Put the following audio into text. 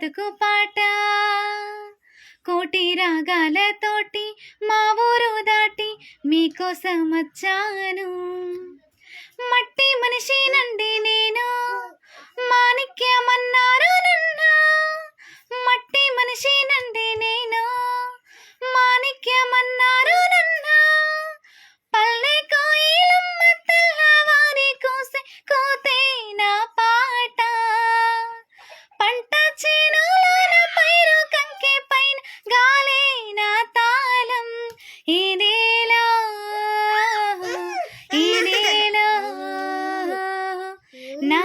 బతుకు పాట కోటి రాగాలతోటి మా ఊరు దాటి మీకోసం వచ్చాను. మట్టి మనిషినండి నేను, మాణిక్యమన్నారు నన్ను. మట్టి మనిషినండి నేను, మాణిక్యమన్నారు నన్ను. పల్లె కోయిలమ్మ తెల్లవారి కోసే కోతే నా పాట. పంట చేనులోన పైరు కంకి పైన గాలే నా తాళం. ఈ నేల నా